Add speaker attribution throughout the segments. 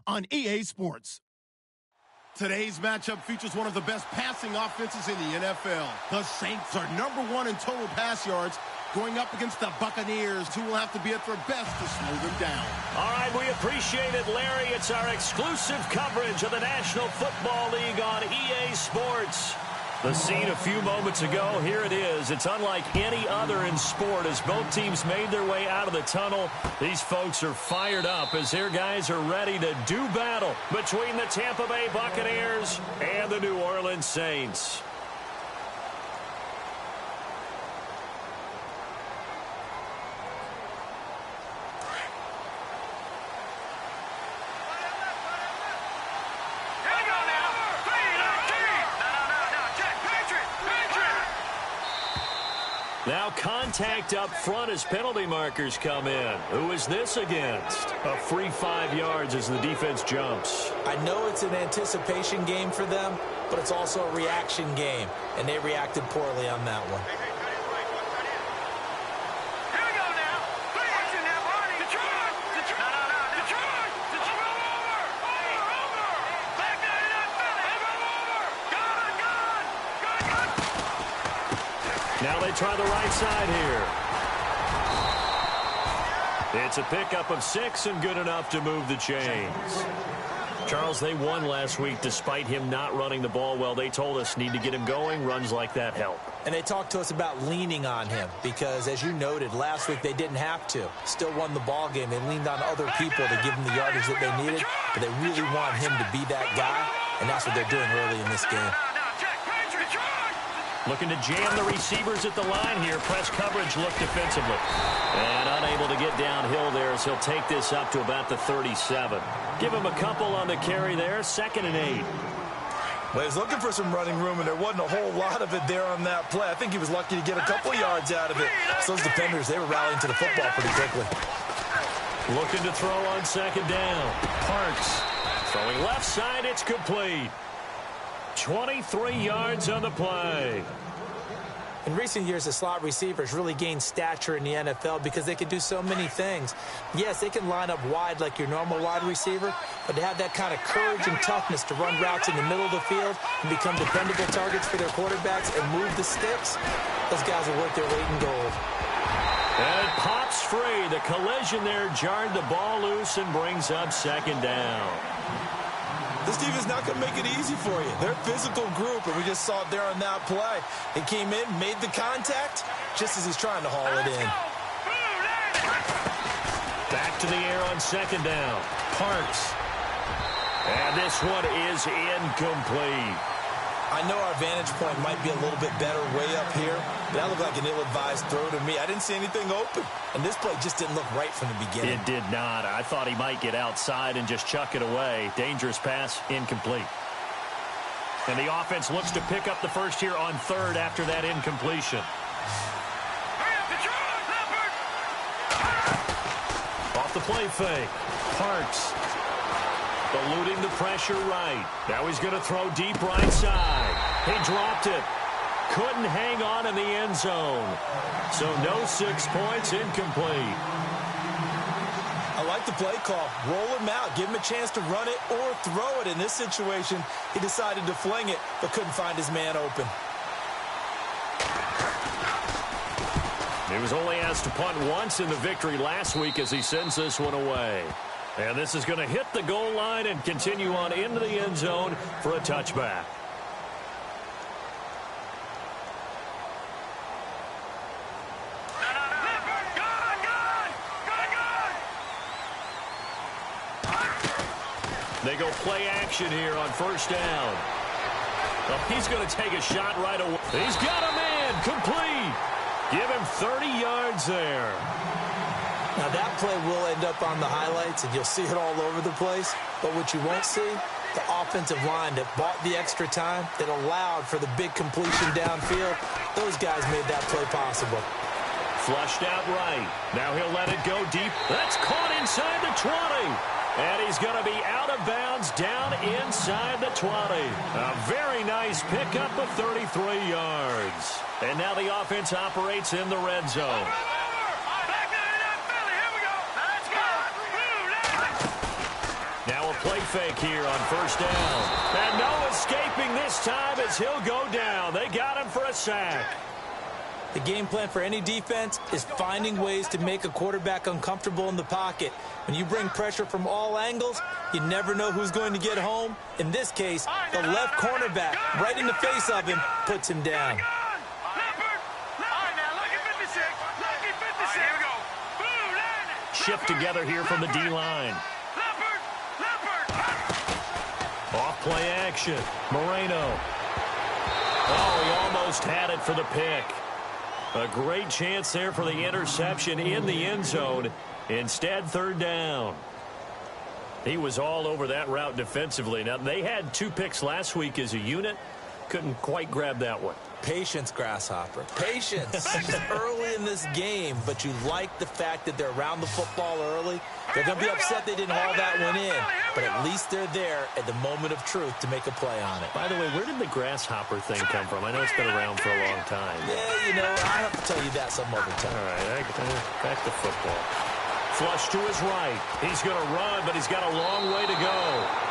Speaker 1: on EA Sports. Today's matchup features one of the best passing offenses in the NFL. The Saints are #1 in total pass yards, going up against the Buccaneers, who will have to be at their best to slow them down.
Speaker 2: All right, we appreciate it, Larry. It's our exclusive coverage of the National Football League on EA Sports. The scene a few moments ago, here it is. It's unlike any other in sport as both teams made their way out of the tunnel. These folks are fired up as their guys are ready to do battle between the Tampa Bay Buccaneers and the New Orleans Saints. Now contact up front as penalty markers come in. Who is this against? A free 5 yards as the defense jumps.
Speaker 3: I know it's an anticipation game for them, but it's also a reaction game, and they reacted poorly on that one.
Speaker 2: Now they try the right side here. It's a pickup of 6 and good enough to move the chains. Charles, they won last week despite him not running the ball well. They told us need to get him going. Runs like that help.
Speaker 3: And they talked to us about leaning on him because, as you noted, last week they didn't have to. Still won the ball game. They leaned on other people to give them the yardage that they needed, but they really want him to be that guy, and that's what they're doing early in this game.
Speaker 2: Looking to jam the receivers at the line here. Press coverage look defensively. And unable to get downhill there as he'll take this up to about the 37. Give him a couple on the carry there. 2nd and 8.
Speaker 4: Well, he's looking for some running room, and there wasn't a whole lot of it there on that play. I think he was lucky to get a couple yards out of it. So those defenders, they were rallying to the football pretty quickly.
Speaker 2: Looking to throw on 2nd down. Parks throwing left side. It's complete. 23 yards on the play.
Speaker 3: In recent years, the slot receivers really gained stature in the NFL because they can do so many things. Yes, they can line up wide like your normal wide receiver, but they have that kind of courage and toughness to run routes in the middle of the field and become dependable targets for their quarterbacks and move the sticks. Those guys are worth their weight in gold.
Speaker 2: And it pops free. The collision there jarred the ball loose and brings up 2nd down.
Speaker 4: This team is not going to make it easy for you. They're a physical group, and we just saw it there on that play. He came in, made the contact, just as he's trying to haul it in.
Speaker 2: Back to the air on 2nd down. Parks. And this one is incomplete.
Speaker 3: I know our vantage point might be a little bit better way up here, but that looked like an ill-advised throw to me. I didn't see anything open, and this play just didn't look right from the beginning.
Speaker 2: It did not. I thought he might get outside and just chuck it away. Dangerous pass, incomplete. And the offense looks to pick up the first here on 3rd after that incompletion. Off the play fake. Parks. Eluding the pressure right. Now he's going to throw deep right side. He dropped it. Couldn't hang on in the end zone. So no 6 points, incomplete.
Speaker 4: I like the play call. Roll him out. Give him a chance to run it or throw it. In this situation, he decided to fling it, but couldn't find his man open.
Speaker 2: He was only asked to punt once in the victory last week as he sends this one away. And this is going to hit the goal line and continue on into the end zone for a touchback. They go play action here on 1st down. Well, he's going to take a shot right away. He's got a man complete. Give him 30 yards there.
Speaker 3: Now, that play will end up on the highlights, and you'll see it all over the place. But what you won't see, the offensive line that bought the extra time, that allowed for the big completion downfield, those guys made that play possible.
Speaker 2: Flushed out right. Now he'll let it go deep. That's caught inside the 20. And he's going to be out of bounds down inside the 20. A very nice pickup of 33 yards. And now the offense operates in the red zone. Now a play fake here on first down. And no escaping this time as he'll go down. They got him for a sack.
Speaker 3: The game plan for any defense is finding ways to make a quarterback uncomfortable in the pocket. When you bring pressure from all angles, you never know who's going to get home. In this case, the left cornerback, right in the face of him, puts him down.
Speaker 2: Shift together here from the D-line. Off play action. Moreno. Oh, he almost had it for the pick. A great chance there for the interception in the end zone. Instead, third down. He was all over that route defensively. Now, they had 2 picks last week as a unit. Couldn't quite grab that one.
Speaker 3: Patience, Grasshopper. Patience. Early in this game, but you like the fact that they're around the football early. They're going to be upset they didn't haul that one in, but at least they're there at the moment of truth to make a play on it.
Speaker 2: By the way, where did the grasshopper thing come from? I know it's been around for a long time.
Speaker 3: Yeah, you know, I'll have to tell you that some other time.
Speaker 2: All right, back to football. Flush to his right. He's going to run, but he's got a long way to go.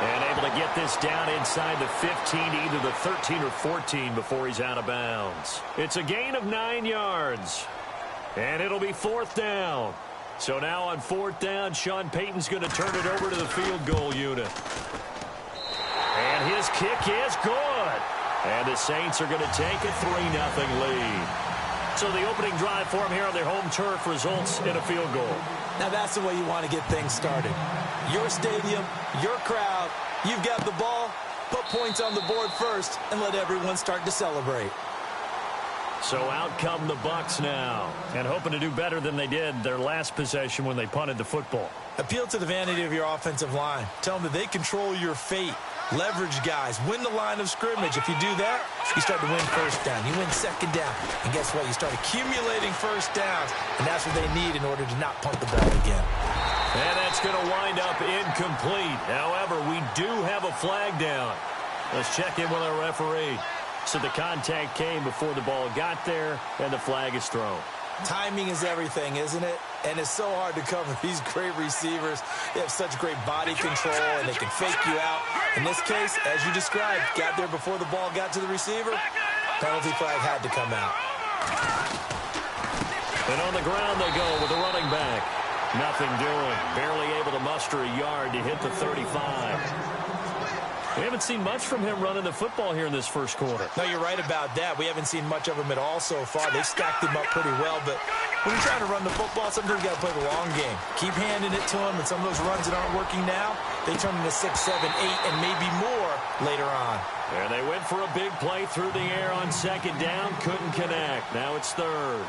Speaker 2: And able to get this down inside the 15, either the 13 or 14 before he's out of bounds. It's a gain of 9 yards. And it'll be fourth down. So now on fourth down, Sean Payton's going to turn it over to the field goal unit. And his kick is good. And the Saints are going to take a 3-0 lead. So the opening drive for him here on their home turf results in a field goal.
Speaker 3: Now that's the way you want to get things started. Your stadium, your crowd, you've got the ball, put points on the board first, and let everyone start to celebrate.
Speaker 2: So out come the Bucs now, and hoping to do better than they did their last possession when they punted the football.
Speaker 3: Appeal to the vanity of your offensive line. Tell them that they control your fate. Leverage guys. Win the line of scrimmage. If you do that, you start to win first down. You win second down. And guess what? You start accumulating first downs, and that's what they need in order to not punt the ball again.
Speaker 2: And that's going to wind up incomplete. However, we do have a flag down. Let's check in with our referee. So the contact came before the ball got there, and the flag is thrown.
Speaker 3: Timing is everything, isn't it? And it's so hard to cover these great receivers. They have such great body control, and they can fake you out. In this case, as you described, got there before the ball got to the receiver. Penalty flag had to come out.
Speaker 2: And on the ground they go with the running back. Nothing doing. Barely able to muster a yard to hit the 35. We haven't seen much from him running the football here in this first quarter.
Speaker 3: No, you're right about that. We haven't seen much of him at all so far. They've stacked him up pretty well, but when you're trying to run the football, sometimes you got to play the long game. Keep handing it to him, and some of those runs that aren't working now, they turn into 6, 7, 8, and maybe more later on.
Speaker 2: There they went for a big play through the air on second down. Couldn't connect. Now it's third.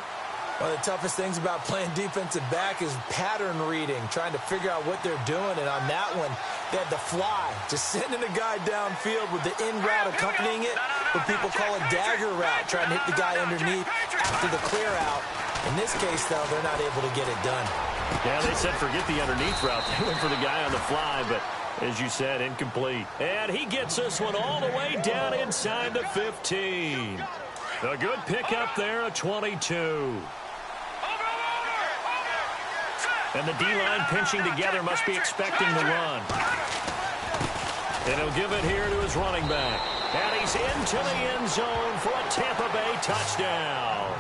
Speaker 3: One of the toughest things about playing defensive back is pattern reading, trying to figure out what they're doing. And on that one, they had the fly, just sending a guy downfield with the in route accompanying it, what people call a dagger route, trying to hit the guy underneath after the clear out. In this case, though, they're not able to get it done.
Speaker 2: Yeah, they said forget the underneath route. They went for the guy on the fly, but as you said, incomplete. And he gets this one all the way down inside the 15. A good pickup there, a 22. And the D-line pinching together must be expecting the run. And he'll give it here to his running back. And he's into the end zone for a Tampa Bay touchdown.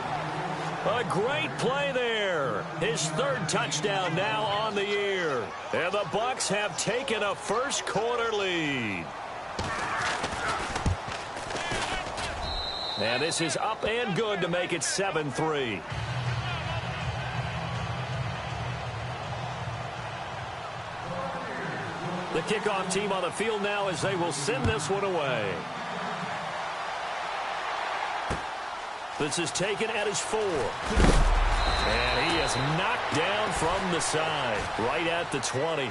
Speaker 2: A great play there. His third touchdown now on the year. And the Bucs have taken a first quarter lead. And this is up and good to make it 7-3. The kickoff team on the field now as they will send this one away. This is taken at his 4. And he is knocked down from the side, right at the 20.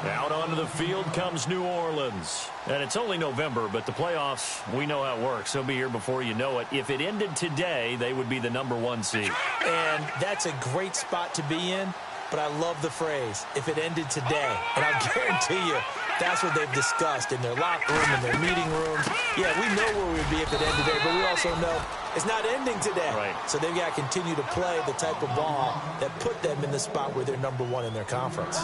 Speaker 2: Out onto the field comes New Orleans. And it's only November, but the playoffs, we know how it works. They'll be here before you know it. If it ended today, they would be the #1 seed.
Speaker 3: And that's a great spot to be in. But I love the phrase, if it ended today. And I'll guarantee you, that's what they've discussed in their locker room, in their meeting rooms. Yeah, we know where we'd be if it ended today, but we also know it's not ending today.
Speaker 2: Right.
Speaker 3: So they've got to continue to play the type of ball that put them in the spot where they're #1 in their conference.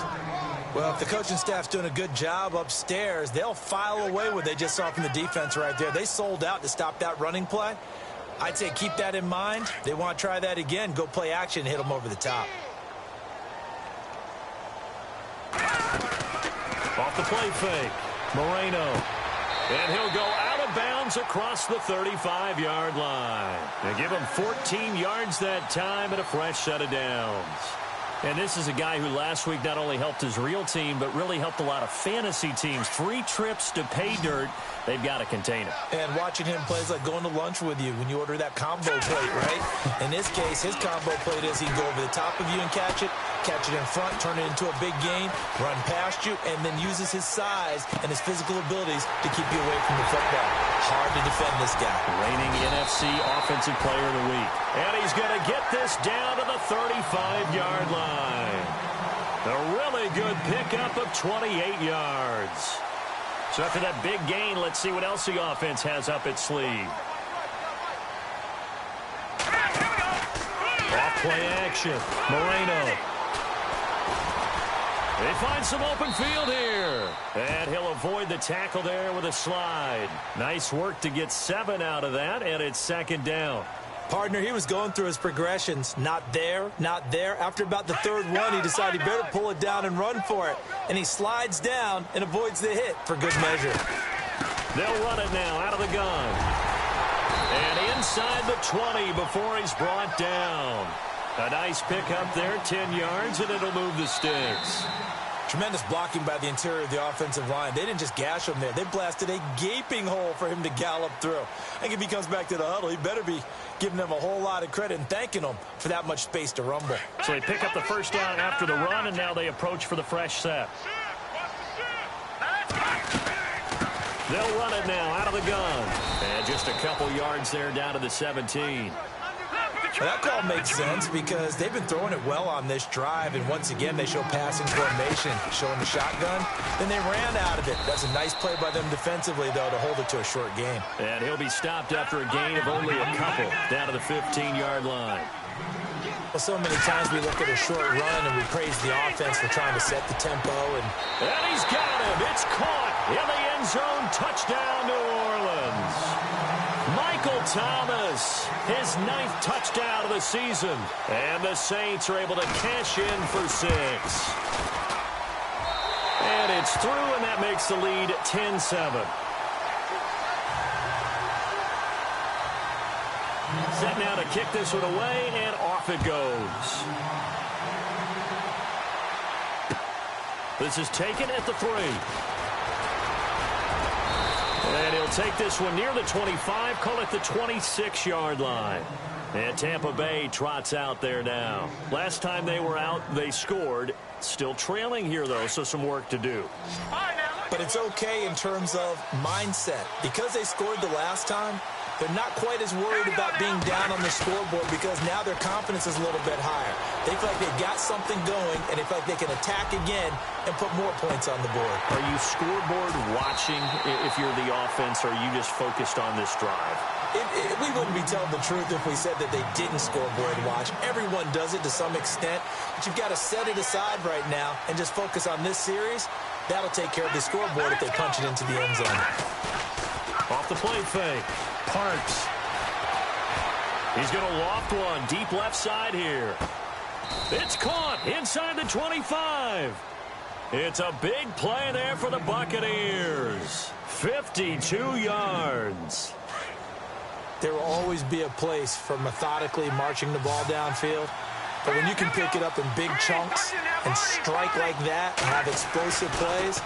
Speaker 3: Well, if the coaching staff's doing a good job upstairs, they'll file away what they just saw from the defense right there. They sold out to stop that running play. I'd say keep that in mind. They want to try that again. Go play action, hit them over the top.
Speaker 2: Off the play fake. Moreno. And he'll go out of bounds across the 35-yard line. They give him 14 yards that time and a fresh set of downs. And this is a guy who last week not only helped his real team, but really helped a lot of fantasy teams. 3 trips to pay dirt. They've got to contain him.
Speaker 3: And watching him play is like going to lunch with you when you order that combo plate, right? In this case, his combo plate is he can go over the top of you and catch it in front, turn it into a big gain, run past you, and then uses his size and his physical abilities to keep you away from the football. Hard to defend this guy.
Speaker 2: Reigning NFC Offensive Player of the Week. And he's going to get this down to the 35-yard line. A really good pickup of 28 yards. So after that big gain, let's see what else the offense has up its sleeve. Off-play action. Moreno. They find some open field here. And he'll avoid the tackle there with a slide. Nice work to get 7 out of that, and it's second down.
Speaker 3: Partner, he was going through his progressions. Not there, not there. After about the third one, he decided he better pull it down and run for it. And he slides down and avoids the hit for good measure.
Speaker 2: They'll run it now out of the gun. And inside the 20 before he's brought down. A nice pickup there, 10 yards, and it'll move the sticks.
Speaker 3: Tremendous blocking by the interior of the offensive line. They didn't just gash him there. They blasted a gaping hole for him to gallop through. I think if he comes back to the huddle, he better be giving them a whole lot of credit and thanking them for that much space to rumble.
Speaker 2: So they pick up the first down after the run, and now they approach for the fresh set. They'll run it now out of the gun. And just a couple yards there down to the 17.
Speaker 3: Well, that call makes sense because they've been throwing it well on this drive, and once again they show passing formation, showing the shotgun. Then they ran out of it. That's a nice play by them defensively, though, to hold it to a short gain.
Speaker 2: And he'll be stopped after a gain of only a couple down to the 15-yard line.
Speaker 3: Well, so many times we look at a short run and we praise the offense for trying to set the tempo. And
Speaker 2: he's got him. It's caught in the end zone. Touchdown, New Orleans. Michael Thomas, his 9th touchdown of the season. And the Saints are able to cash in for 6. And it's through, and that makes the lead 10-7. Set now to kick this one away, and off it goes. This is taken at the 3. And he'll take this one near the 25, call it the 26-yard line. And Tampa Bay trots out there now. Last time they were out, they scored. Still trailing here, though, so some work to do.
Speaker 3: But it's okay in terms of mindset. Because they scored the last time, they're not quite as worried about being down on the scoreboard because now their confidence is a little bit higher. They feel like they've got something going, and they feel like they can attack again and put more points on the board.
Speaker 2: Are you scoreboard watching if you're the offense, or are you just focused on this drive?
Speaker 3: We wouldn't be telling the truth if we said that they didn't scoreboard watch. Everyone does it to some extent, but you've got to set it aside right now and just focus on this series. That'll take care of the scoreboard if they punch it into the end zone.
Speaker 2: Off the play fake. Parks. He's going to loft one deep left side here. It's caught inside the 25. It's a big play there for the Buccaneers. 52 yards.
Speaker 3: There will always be a place for methodically marching the ball downfield. But when you can pick it up in big chunks and strike like that and have explosive plays,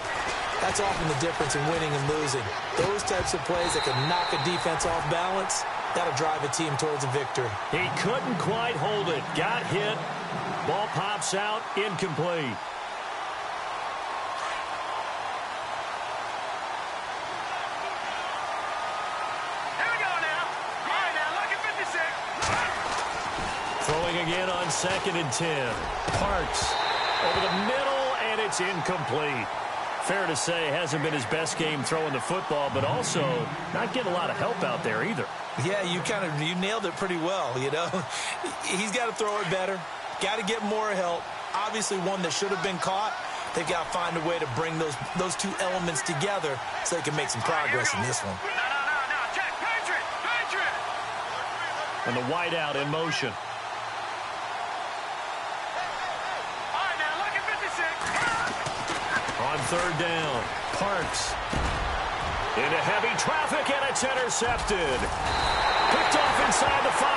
Speaker 3: that's often the difference in winning and losing. Those types of plays that can knock a defense off balance, that'll drive a team towards a victory.
Speaker 2: He couldn't quite hold it. Got hit. Ball pops out. Incomplete. Throwing again on 2nd and 10. Parks over the middle, and it's incomplete. Fair to say, hasn't been his best game throwing the football, but also not getting a lot of help out there either.
Speaker 3: Yeah, you nailed it pretty well, you know. He's got to throw it better, got to get more help. Obviously one that should have been caught, They've got to find a way to bring those two elements together so they can make some progress in this one.
Speaker 2: Check, Patriot. And the wideout in motion.
Speaker 5: All right, now look at 56.
Speaker 2: On third down, Parks. Into heavy traffic, and it's intercepted. Picked off inside the 5.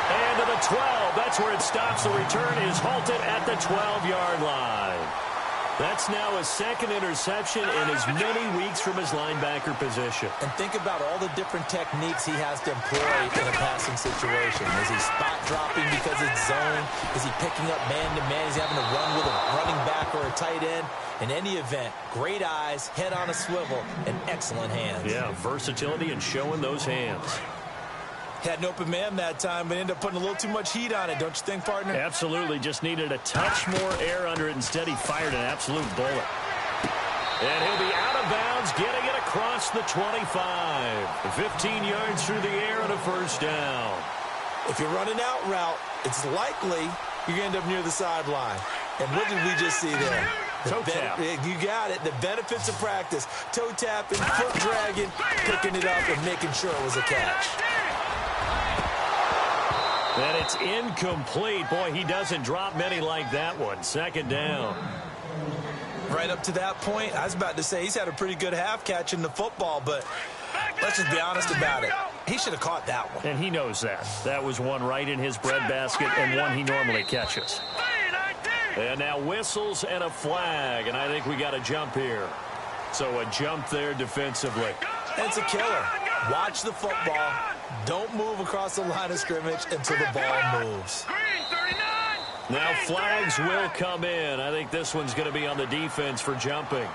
Speaker 2: And to the 12. That's where it stops. The return is halted at the 12-yard line. That's now his second interception in as many weeks from his linebacker position.
Speaker 3: And think about all the different techniques he has to employ in a passing situation. Is he spot dropping because it's zone? Is he picking up man-to-man? Is he having to run with a running back or a tight end? In any event, great eyes, head on a swivel, and excellent hands.
Speaker 2: Yeah, versatility and showing those hands.
Speaker 3: Had an open man that time, but ended up putting a little too much heat on it, don't you think, partner?
Speaker 2: Absolutely. Just needed a touch more air under it. Instead, he fired an absolute bullet. And he'll be out of bounds, getting it across the 25. 15 yards through the air and a first down.
Speaker 3: If you're running out route, it's likely you're going to end up near the sideline. And what did we just see there?
Speaker 2: Toe tap.
Speaker 3: You got it. The benefits of practice. Toe tapping, foot dragging, picking it up, and making sure it was a catch.
Speaker 2: And it's incomplete. Boy, he doesn't drop many like that one. Second down.
Speaker 3: Right up to that point, I was about to say he's had a pretty good half catching the football, but let's just be honest about it. He should have caught that one.
Speaker 2: And he knows that. That was one right in his breadbasket and one he normally catches. And now whistles and a flag, and I think we got a jump here. So a jump there defensively.
Speaker 3: It's a killer. Watch the football. Don't move across the line of scrimmage until the ball moves.
Speaker 2: Now flags will come in. I think this one's going to be on the defense for jumping.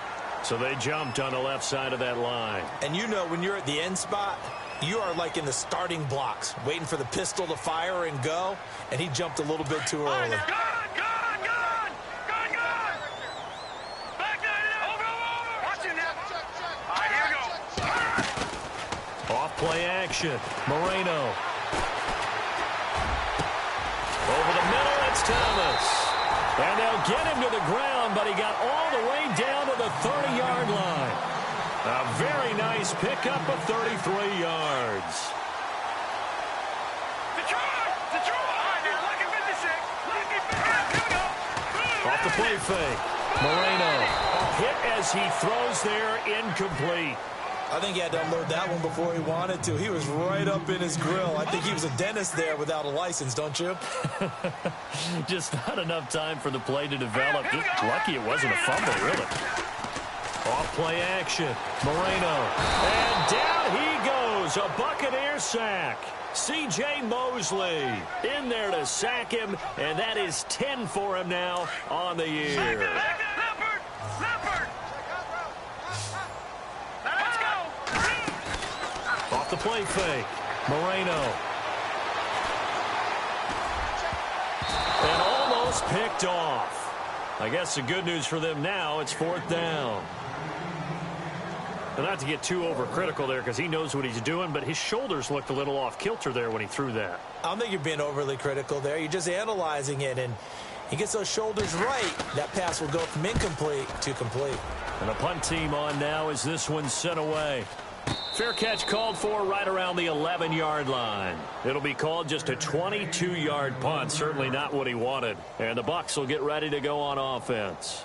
Speaker 2: So they jumped on the left side of that line.
Speaker 3: And you know when you're at the end spot, you are like in the starting blocks, waiting for the pistol to fire and go, and he jumped a little bit too early.
Speaker 2: Play action. Moreno. Over the middle, it's Thomas. And they'll get him to the ground, but he got all the way down to the 30-yard line. A very nice pickup of 33 yards. Off the play fake. Moreno. Hit as he throws there, incomplete.
Speaker 3: I think he had to unload that one before he wanted to. He was right up in his grill. I think he was a dentist there without a license, don't you?
Speaker 2: Just not enough time for the play to develop. Just lucky it wasn't a fumble, really. Off play action. Moreno. And down he goes. A Buccaneer sack. C.J. Mosley in there to sack him, and that is 10 for him now on the year. Off the play fake. Moreno. And almost picked off. I guess the good news for them now, it's fourth down. And not to get too overcritical there because he knows what he's doing, but his shoulders looked a little off kilter there when he threw that.
Speaker 3: I don't think you're being overly critical there. You're just analyzing it, and he gets those shoulders right. That pass will go from incomplete to complete.
Speaker 2: And a punt team on now as this one's sent away. Fair catch called for right around the 11-yard line. It'll be called just a 22-yard punt. Certainly not what he wanted. And the Bucs will get ready to go on offense.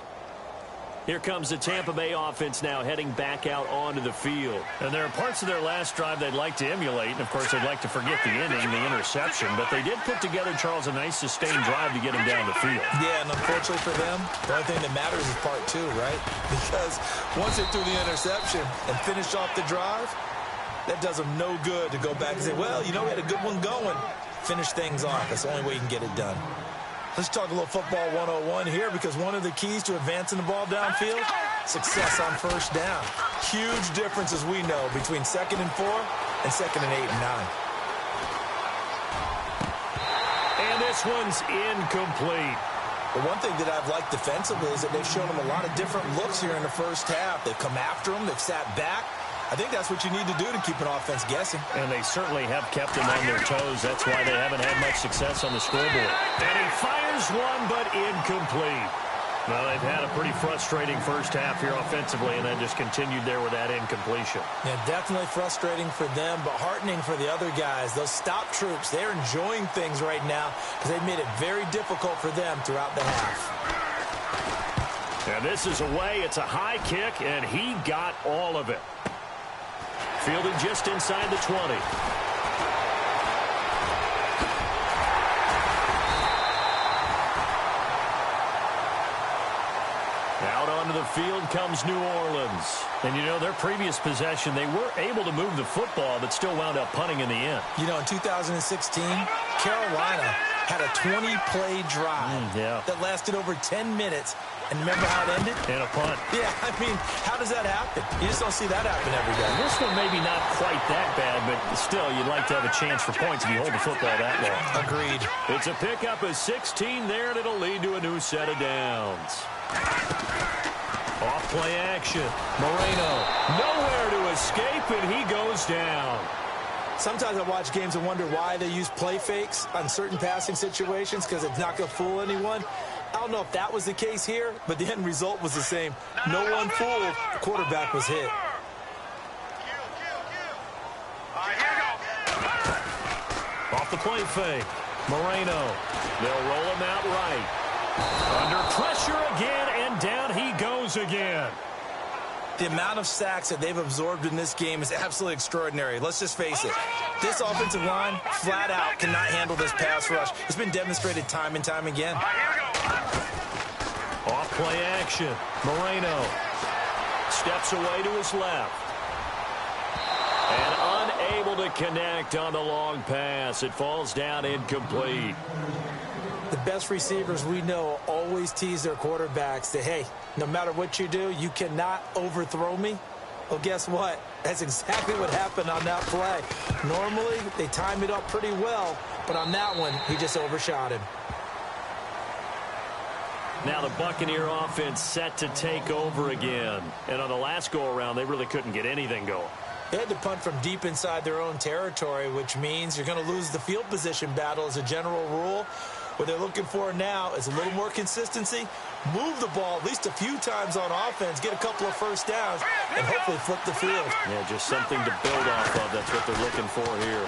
Speaker 2: Here comes the Tampa Bay offense now heading back out onto the field. And there are parts of their last drive they'd like to emulate. And, of course, they'd like to forget the inning, the interception. But they did put together, Charles, a nice sustained drive to get him down the field.
Speaker 3: Yeah, and unfortunately for them, the only thing that matters is part two, right? Because once they threw the interception and finished off the drive, that does them no good to go back and say, well, you know, we had a good one going. Finish things off. That's the only way you can get it done. Let's talk a little football 101 here because one of the keys to advancing the ball downfield, success on first down. Huge difference, as we know, between 2nd and 4 and 2nd and 8 and 9.
Speaker 2: And this one's incomplete.
Speaker 3: The one thing that I've liked defensively is that they've shown them a lot of different looks here in the first half. They've come after them. They've sat back. I think that's what you need to do to keep an offense guessing.
Speaker 2: And they certainly have kept them on their toes. That's why they haven't had much success on the scoreboard. And he fires one, but incomplete. Well, they've had a pretty frustrating first half here offensively, and then just continued there with that incompletion.
Speaker 3: Yeah, definitely frustrating for them, but heartening for the other guys. Those stop troops, they're enjoying things right now because they've made it very difficult for them throughout the half.
Speaker 2: And this is away. It's a high kick, and he got all of it. Fielded just inside the 20. Out onto the field comes New Orleans. And, you know, their previous possession, they were able to move the football, but still wound up punting in the end.
Speaker 3: You know, in 2016, Carolina had a 20-play drive that lasted over 10 minutes. And remember how it ended?
Speaker 2: And a punt.
Speaker 3: Yeah, I mean, how does that happen? You just don't see that happen every day.
Speaker 2: This one maybe not quite that bad, but still, you'd like to have a chance for points if you hold the football that long.
Speaker 3: Agreed.
Speaker 2: It's a pickup of 16 there, and it'll lead to a new set of downs. Off play action. Moreno nowhere to escape, and he goes down.
Speaker 3: Sometimes I watch games and wonder why they use play fakes on certain passing situations because it's not going to fool anyone. I don't know if that was the case here, but the end result was the same. No one fooled. The quarterback was hit.
Speaker 2: Off the play fake. Moreno. They'll roll him out right. Under pressure again, and down he goes again.
Speaker 3: The amount of sacks that they've absorbed in this game is absolutely extraordinary. Let's just face it. This offensive line, flat out, cannot handle this pass rush. It's been demonstrated time and time again.
Speaker 2: Off play action. Moreno steps away to his left. And unable to connect on the long pass. It falls down incomplete.
Speaker 3: The best receivers we know always tease their quarterbacks that, hey, no matter what you do, you cannot overthrow me. Well, guess what? That's exactly what happened on that play. Normally, they time it up pretty well, but on that one, he just overshot him.
Speaker 2: Now the Buccaneer offense set to take over again. And on the last go-around, they really couldn't get anything going.
Speaker 3: They had to punt from deep inside their own territory, which means you're going to lose the field position battle as a general rule. What they're looking for now is a little more consistency, move the ball at least a few times on offense, get a couple of first downs, and hopefully flip the field.
Speaker 2: Yeah, just something to build off of. That's what they're looking for here.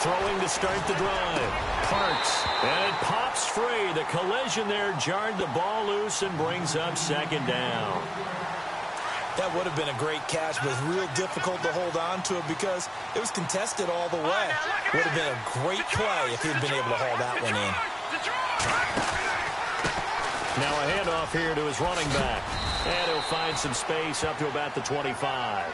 Speaker 2: Throwing to start the drive. Parks. And it pops free. The collision there jarred the ball loose and brings up second down.
Speaker 3: That would have been a great catch, but it's real difficult to hold on to it because it was contested all the way. Would have been a great play if he'd been able to haul that one in.
Speaker 2: Now a handoff here to his running back. And he'll find some space up to about the 25.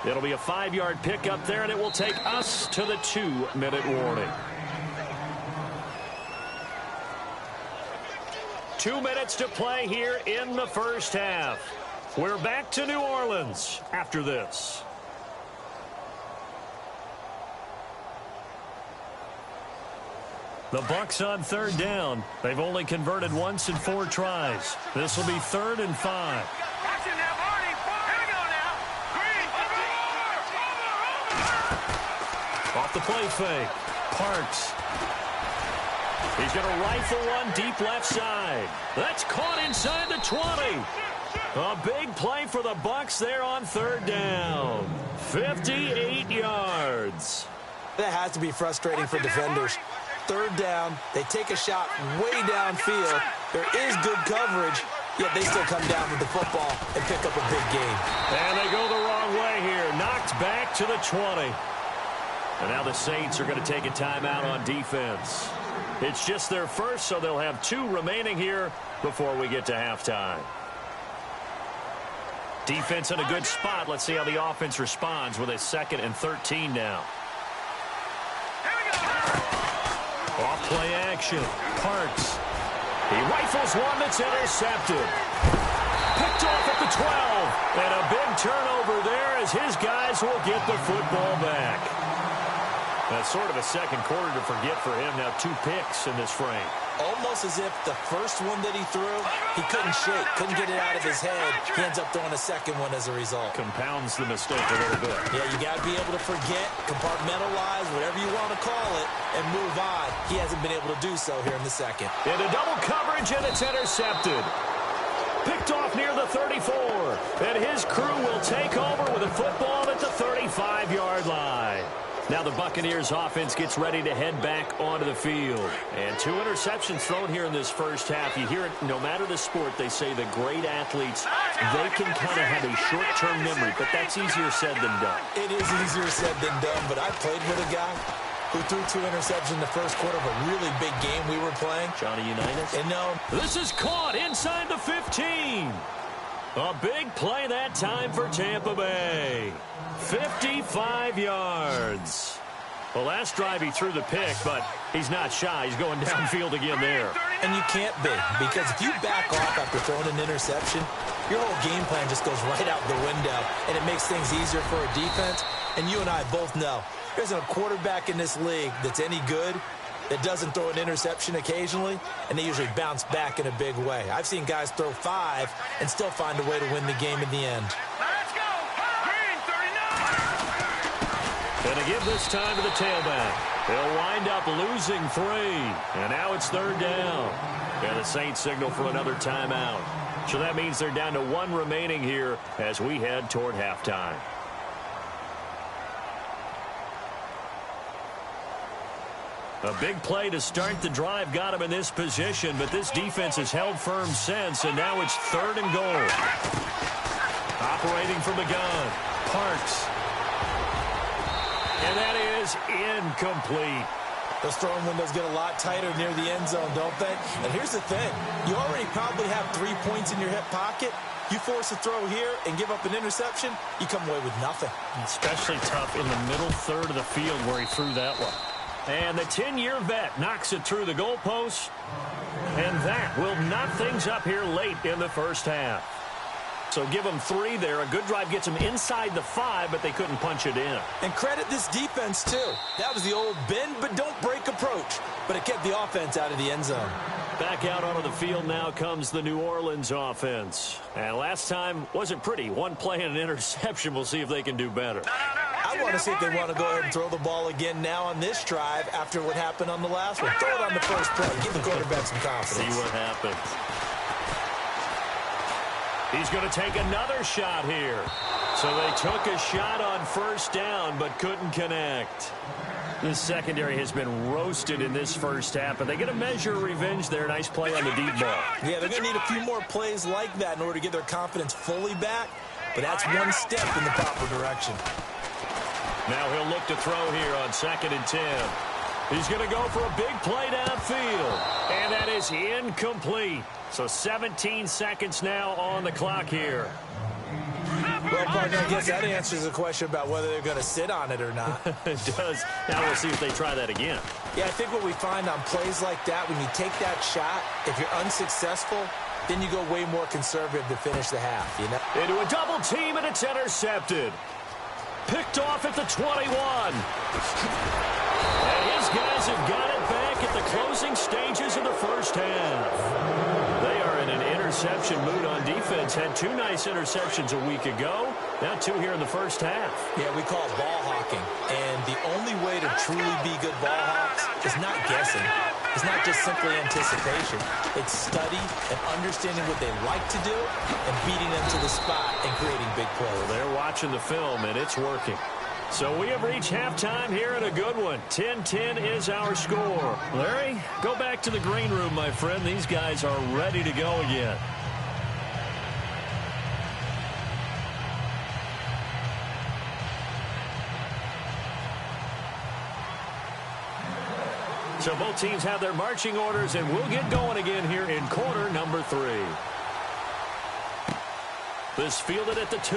Speaker 2: It'll be a 5-yard pickup there, and it will take us to the 2-minute warning. 2 minutes to play here in the first half. We're back to New Orleans after this. The Bucs on third down. They've only converted once in 4 tries. This will be 3rd and 5. Off the play fake. Parks. He's going to rifle one deep left side. That's caught inside the 20. A big play for the Bucs there on third down. 58 yards.
Speaker 3: That has to be frustrating for defenders. Third down, they take a shot way downfield. There is good coverage, yet they still come down with the football and pick up a big gain.
Speaker 2: And they go the wrong way here. Knocked back to the 20. And now the Saints are going to take a timeout on defense. It's just their first, so they'll have 2 remaining here before we get to halftime. Defense in a good spot. Let's see how the offense responds with a 2nd and 13 now. Off play action. Parks. He rifles one that's intercepted. Picked off at the 12. And a big turnover there as his guys will get the football back. That's sort of a second quarter to forget for him. Now 2 picks in this frame.
Speaker 4: almost as if the first one that he threw, he couldn't shake, couldn't get it out of his head. He ends up throwing a second one as a result.
Speaker 2: Compounds the mistake a little bit.
Speaker 4: Yeah, you got to be able to forget, compartmentalize, whatever you want to call it, and move on. He hasn't been able to do so here in the second.
Speaker 2: Into double coverage, and it's intercepted. Picked off near the 34. And his crew will take over with a football at the 35-yard line. Now the Buccaneers offense gets ready to head back onto the field. And 2 interceptions thrown here in this first half. You hear it, no matter the sport, they say the great athletes, they can kind of have a short-term memory, but that's easier said than done.
Speaker 4: It is easier said than done, but I played with a guy who threw 2 interceptions in the first quarter of a really big game we were playing.
Speaker 2: Johnny Unitas?
Speaker 4: And no.
Speaker 2: This is caught inside the 15. A big play that time for Tampa Bay. 55 yards. Well, last drive he threw the pick, but he's not shy. He's going downfield again there.
Speaker 4: And you can't be, because if you back off after throwing an interception, your whole game plan just goes right out the window, and it makes things easier for a defense. And you and I both know there's a quarterback in this league that's any good that doesn't throw an interception occasionally, and they usually bounce back in a big way. I've seen guys throw 5 and still find a way to win the game in the end.
Speaker 5: Let's go. Green 39.
Speaker 2: Gonna give this time to the tailback. He'll wind up losing 3. And now it's 3rd down. And the Saints signal for another timeout. So that means they're down to 1 remaining here as we head toward halftime. A big play to start the drive got him in this position, but this defense has held firm since, and now it's 3rd and goal. Operating from the gun, Parks. And that is incomplete.
Speaker 4: Those throwing windows get a lot tighter near the end zone, don't they? And here's the thing. You already probably have 3 points in your hip pocket. You force a throw here and give up an interception, you come away with nothing.
Speaker 2: Especially tough in the middle third of the field where he threw that one. And the 10-year vet knocks it through the goalpost. And that will knock things up here late in the first half. So give them 3 there. A good drive gets them inside the 5, but they couldn't punch it in.
Speaker 4: And credit this defense, too. That was the old bend but don't break approach. But it kept the offense out of the end zone.
Speaker 2: Back out onto the field now comes the New Orleans offense. And last time wasn't pretty. 1 play and an interception. We'll see if they can do better.
Speaker 4: I want to see if they want to go ahead and throw the ball again now on this drive after what happened on the last one. Throw it on the first play. Give the quarterback some confidence.
Speaker 2: See what happens. He's going to take another shot here. So they took a shot on 1st down but couldn't connect. This secondary has been roasted in this first half, but they get a measure of revenge there. Nice play on the deep ball.
Speaker 4: Yeah, they're going to need a few more plays like that in order to get their confidence fully back, but that's 1 step in the proper direction.
Speaker 2: Now he'll look to throw here on 2nd and 10. He's going to go for a big play downfield, and that is incomplete. So 17 seconds now on the clock here.
Speaker 4: Well, partner, I guess that answers the question about whether they're going to sit on it or not.
Speaker 2: It does. Now we'll see if they try that again.
Speaker 4: Yeah, I think what we find on plays like that, when you take that shot, if you're unsuccessful, then you go way more conservative to finish the half, you know?
Speaker 2: Into a double team, and it's intercepted. Picked off at the 21. And his guys have got it back at the closing stages of the first half. They are in an interception mood on defense. Had 2 nice interceptions a week ago. Now 2 here in the first half.
Speaker 4: Yeah, we call it ball hawking. And the only way to truly be good ball hawks is not guessing. It's not just simply anticipation. It's study and understanding what they like to do and beating them to the spot and creating big plays.
Speaker 2: Well, they're watching the film, and it's working. So we have reached halftime here in a good one. 10-10 is our score. Larry, go back to the green room, my friend. These guys are ready to go again. So both teams have their marching orders, and we'll get going again here in quarter number 3. This fielded at the 2.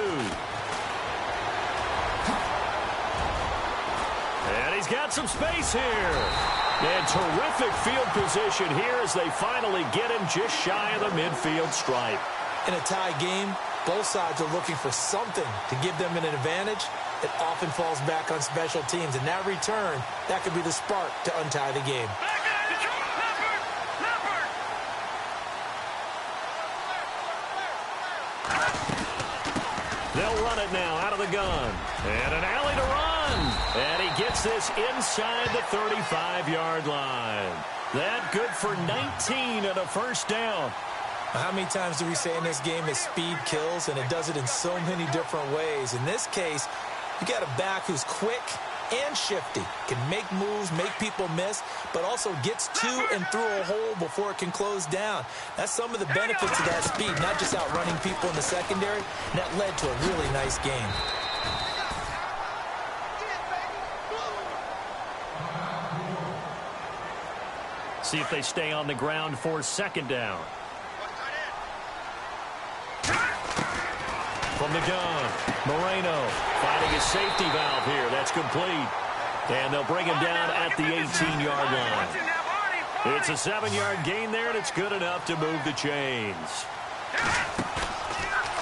Speaker 2: And he's got some space here. And terrific field position here as they finally get him just shy of the midfield stripe.
Speaker 4: In a tie game, both sides are looking for something to give them an advantage. It often falls back on special teams. And that return, that could be the spark to untie the game.
Speaker 2: They'll run it now out of the gun. And an alley to run. And he gets this inside the 35-yard line. That good for 19 and a first down.
Speaker 3: How many times do we say in this game that speed kills, and it does it in so many different ways? In this case, you got a back who's quick and shifty, can make moves, make people miss, but also gets to and through a hole before it can close down. That's some of the benefits of that speed, not just outrunning people in the secondary. And that led to a really nice game.
Speaker 2: See if they stay on the ground for second down. From the gun, Moreno finding his safety valve here. That's complete. And they'll bring him down at the 18-yard line. It's a 7-yard gain there, and it's good enough to move the chains.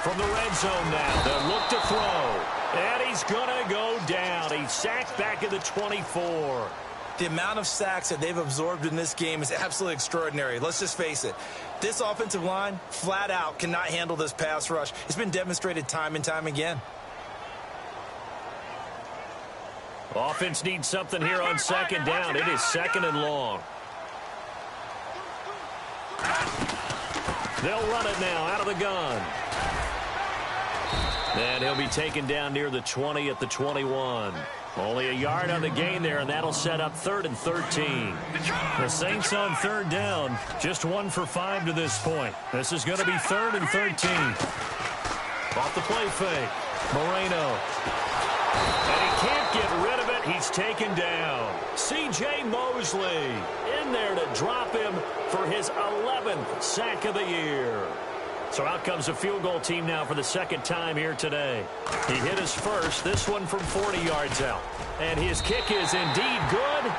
Speaker 2: From the red zone now, they'll look to throw. And he's going to go down. He's sacked back at the 24.
Speaker 3: The amount of sacks that they've absorbed in this game is absolutely extraordinary. Let's just face it. This offensive line, flat out, cannot handle this pass rush. It's been demonstrated time and time again.
Speaker 2: Offense needs something here on second down. It is second and long. They'll run it now out of the gun. And he'll be taken down near the 20 at the 21. Only a yard on the gain there, and that'll set up 3rd and 13. The Saints on third down, just 1 for 5 to this point. This is going to be 3rd and 13. Off the play fake, Moreno. And he can't get rid of it. He's taken down. C.J. Mosley in there to drop him for his 11th sack of the year. So out comes a field goal team now for the second time here today. He hit his first, this one from 40 yards out. And his kick is indeed good.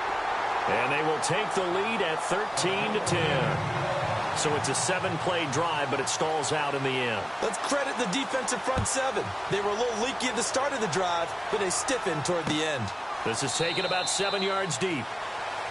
Speaker 2: And they will take the lead at 13-10. So it's a 7-play drive, but it stalls out in the end.
Speaker 3: Let's credit the defensive front seven. They were a little leaky at the start of the drive, but they stiffened toward the end.
Speaker 2: This is taken about 7 yards deep.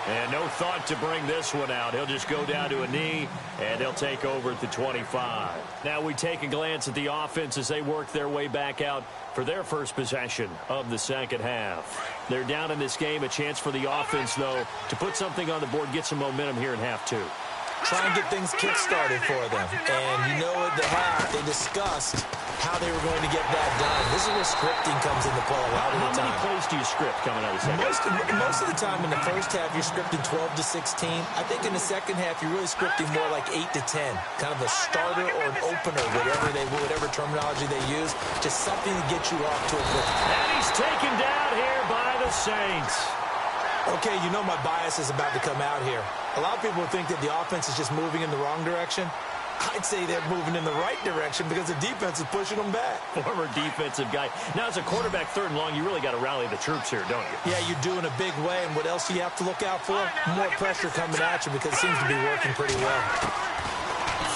Speaker 2: And no thought to bring this one out. He'll just go down to a knee, and they'll take over at the 25. Now we take a glance at the offense as they work their way back out for their first possession of the second half. They're down in this game. A chance for the offense, though, to put something on the board, get some momentum here in half two.
Speaker 3: Try and get things kick-started for them. And you know at the half, they discussed how they were going to get that done. This is where scripting comes into play a lot of the time.
Speaker 2: How many plays do you script coming out of the second?
Speaker 3: Most of the time in the first half, you're scripting 12 to 16. I think in the second half, you're really scripting more like 8 to 10. Kind of a starter or an opener, whatever terminology they use. Just something to get you off to a quick.
Speaker 2: And he's taken down here by the Saints.
Speaker 3: Okay, you know my bias is about to come out here. A lot of people think that the offense is just moving in the wrong direction. I'd say they're moving in the right direction because the defense is pushing them back.
Speaker 2: Former defensive guy. Now, as a quarterback, 3rd and long, you really got to rally the troops here, don't you?
Speaker 3: Yeah, you do in a big way. And what else do you have to look out for? More pressure coming at you because it seems to be working pretty well.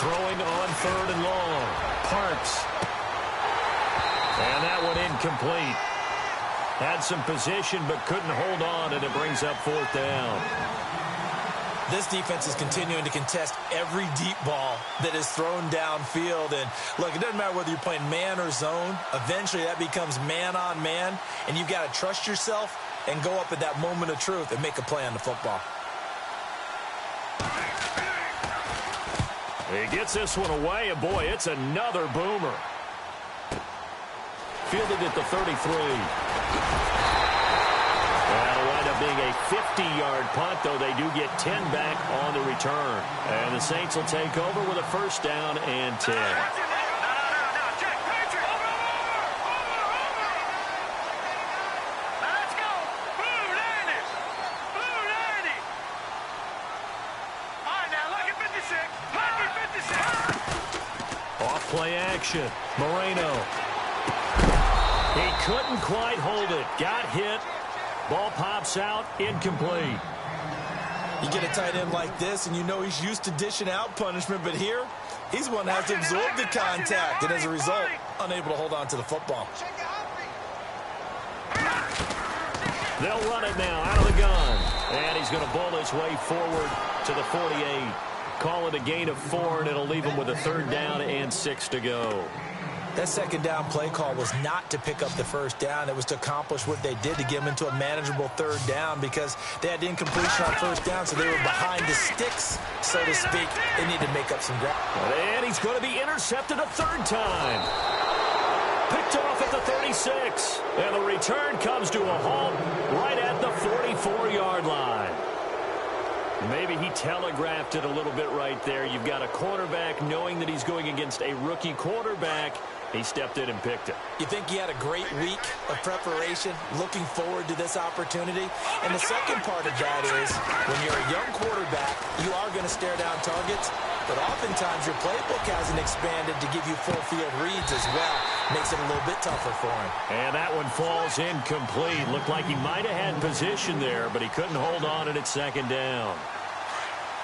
Speaker 2: Throwing on 3rd and long. Parks. And that one incomplete. Had some position but couldn't hold on, and it brings up 4th down.
Speaker 3: This defense is continuing to contest every deep ball that is thrown downfield. And, look, it doesn't matter whether you're playing man or zone. Eventually that becomes man-on-man, and you've got to trust yourself and go up at that moment of truth and make a play on the football.
Speaker 2: He gets this one away, and, boy, it's another boomer. Fielded at the 33. That'll wind up being a 50-yard punt, though they do get 10 back on the return. And the Saints will take over with a 1st down and 10.
Speaker 5: Let's go. Blue 90. Blue 90. All right, now look at 56. Look at 56.
Speaker 2: Off play action. Moreno. He couldn't quite hold it. Got hit. Ball pops out. Incomplete.
Speaker 3: You get a tight end like this, and you know he's used to dishing out punishment, but here, he's one that has to absorb the contact, and as a result, unable to hold on to the football.
Speaker 2: They'll run it now out of the gun. And he's going to bowl his way forward to the 48. Call it a gain of 4, and it'll leave him with a 3rd down and 6 to go.
Speaker 3: That second down play call was not to pick up the first down. It was to accomplish what they did, to get them into a manageable third down, because they had incompletion on first down, so they were behind the sticks, so to speak. They need to make up some ground.
Speaker 2: And he's going to be intercepted a third time. Picked off at the 36. And the return comes to a halt right at the 44-yard line. Maybe he telegraphed it a little bit right there. You've got a quarterback knowing that he's going against a rookie quarterback. He stepped in and picked it.
Speaker 3: You think he had a great week of preparation, looking forward to this opportunity? And the second part of that is, when you're a young quarterback, you are going to stare down targets, but oftentimes your playbook hasn't expanded to give you full field reads as well. Makes it a little bit tougher for him.
Speaker 2: And that one falls incomplete. Looked like he might have had position there, but he couldn't hold on at second down.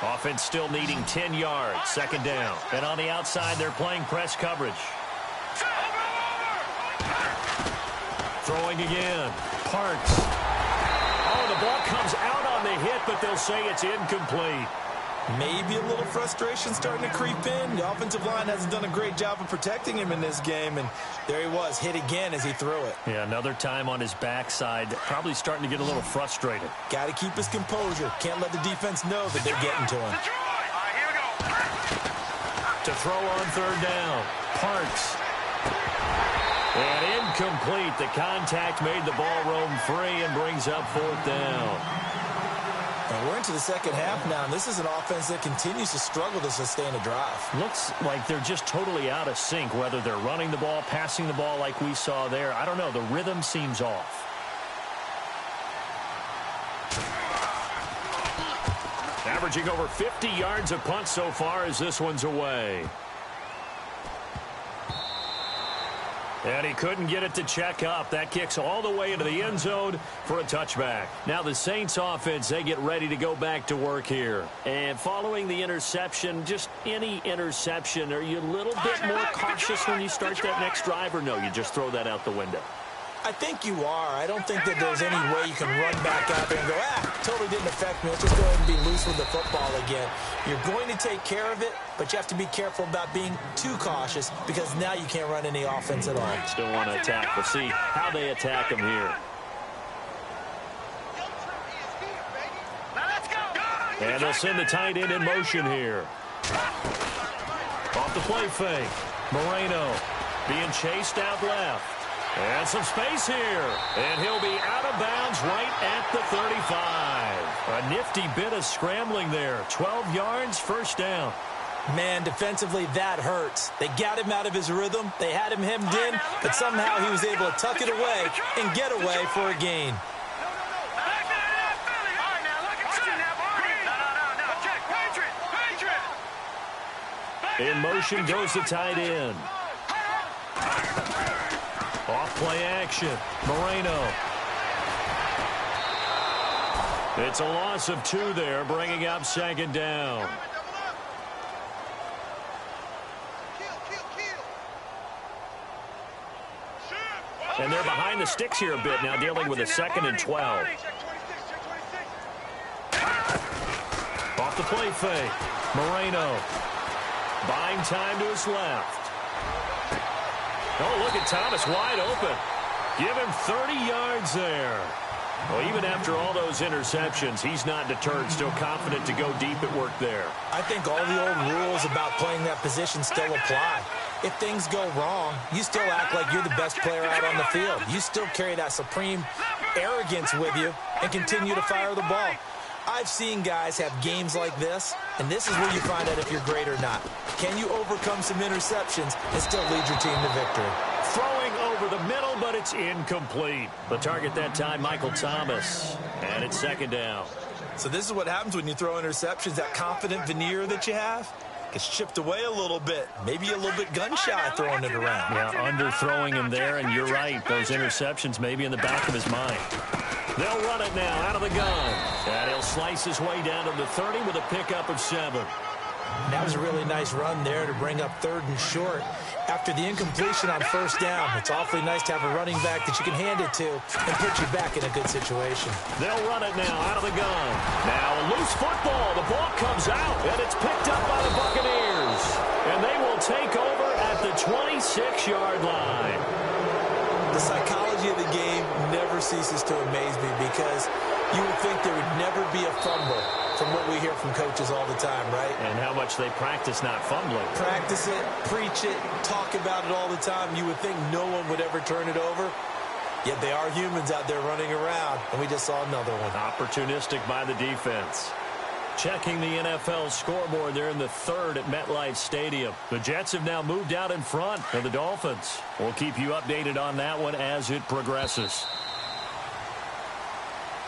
Speaker 2: Offense still needing 10 yards, second down. And on the outside, they're playing press coverage. Throwing again. Parks. Oh, the ball comes out on the hit, but they'll say it's incomplete.
Speaker 3: Maybe a little frustration starting to creep in. The offensive line hasn't done a great job of protecting him in this game, and there he was, hit again as he threw it.
Speaker 2: Yeah, another time on his backside, probably starting to get a little frustrated.
Speaker 3: Got to keep his composure. Can't let the defense know that they're getting to him.
Speaker 2: To throw on third down. Parks. And incomplete. The contact made the ball roam free and brings up fourth down.
Speaker 3: And we're into the second half now, and this is an offense that continues to struggle to sustain a drive.
Speaker 2: Looks like they're just totally out of sync, whether they're running the ball, passing the ball like we saw there. I don't know. The rhythm seems off. Averaging over 50 yards a punt so far as this one's away. And he couldn't get it to check up. That kicks all the way into the end zone for a touchback. Now the Saints offense, they get ready to go back to work here. And following the interception, just any interception, are you a little bit more cautious when you start that next drive, or no, you just throw that out the window?
Speaker 3: I think you are. I don't think that there's any way you can run back out there and go, totally didn't affect me. Let's just go ahead and be loose with the football again. You're going to take care of it, but you have to be careful about being too cautious, because now you can't run any offense at all.
Speaker 2: Still want to attack. We'll see how they attack him here. And they'll send the tight end in motion here. Off the play fake. Moreno being chased out left. And some space here. And he'll be out of bounds right at the 35. A nifty bit of scrambling there. 12 yards, first down.
Speaker 3: Man, defensively, that hurts. They got him out of his rhythm. They had him hemmed in, but somehow he was able to tuck it away and get away for a gain.
Speaker 2: In motion goes the tight end. Off-play action. Moreno. It's a loss of 2 there, bringing up second down. And they're behind the sticks here a bit now, dealing with a 2nd and 12. Off the play fake. Moreno. Buying time to his left. Oh, look at Thomas wide open. Give him 30 yards there. Well, even after all those interceptions, he's not deterred, still confident to go deep at work there.
Speaker 3: I think all the old rules about playing that position still apply. If things go wrong, you still act like you're the best player out on the field. You still carry that supreme arrogance with you and continue to fire the ball. I've seen guys have games like this, and this is where you find out if you're great or not. Can you overcome some interceptions and still lead your team to victory?
Speaker 2: Throwing over the middle, but it's incomplete. The target that time, Michael Thomas. And it's second down.
Speaker 3: So this is what happens when you throw interceptions. That confident veneer that you have gets chipped away a little bit. Maybe a little bit gun-shy throwing it around.
Speaker 2: Yeah, underthrowing him there, and you're right. Those interceptions may be in the back of his mind. They'll run it now out of the gun. And he'll slice his way down to the 30 with a pickup of 7.
Speaker 3: That was a really nice run there to bring up 3rd and short. After the incompletion on first down, it's awfully nice to have a running back that you can hand it to and put you back in a good situation.
Speaker 2: They'll run it now out of the gun. Now a loose football. The ball comes out, and it's picked up by the Buccaneers. And they will take over at at the 26-yard line.
Speaker 4: The psychology of the game never ceases to amaze me because you would think there would never be a fumble from what we hear from coaches all the time, right?
Speaker 2: And how much they practice not fumbling.
Speaker 4: Practice it, preach it, talk about it all the time. You would think no one would ever turn it over. Yet they are humans out there running around, and we just saw another one.
Speaker 2: Opportunistic by the defense. Checking the NFL scoreboard, they're in the third at MetLife Stadium. The Jets have now moved out in front of the Dolphins. We'll keep you updated on that one as it progresses.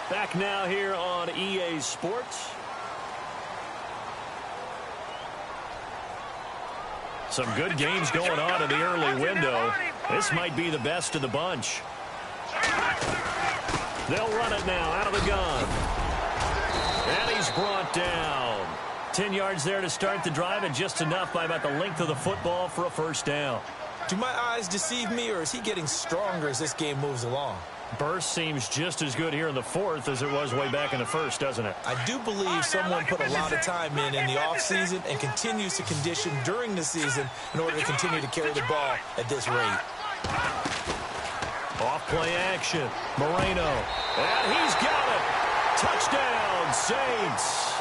Speaker 2: Back now here on EA Sports. Some good games going on in the early window. This might be the best of the bunch. They'll run it now out of the gun. And he's brought down. 10 yards there to start the drive, and just enough by about the length of the football for a first down.
Speaker 4: Do my eyes deceive me, or is he getting stronger as this game moves along?
Speaker 2: Burst seems just as good here in the fourth as it was way back in the first, doesn't it?
Speaker 4: I do believe someone put a lot of time in the offseason and continues to condition during the season in order to continue to carry the ball at this rate.
Speaker 2: Off play action. Moreno. And he's got it. Touchdown, Saints.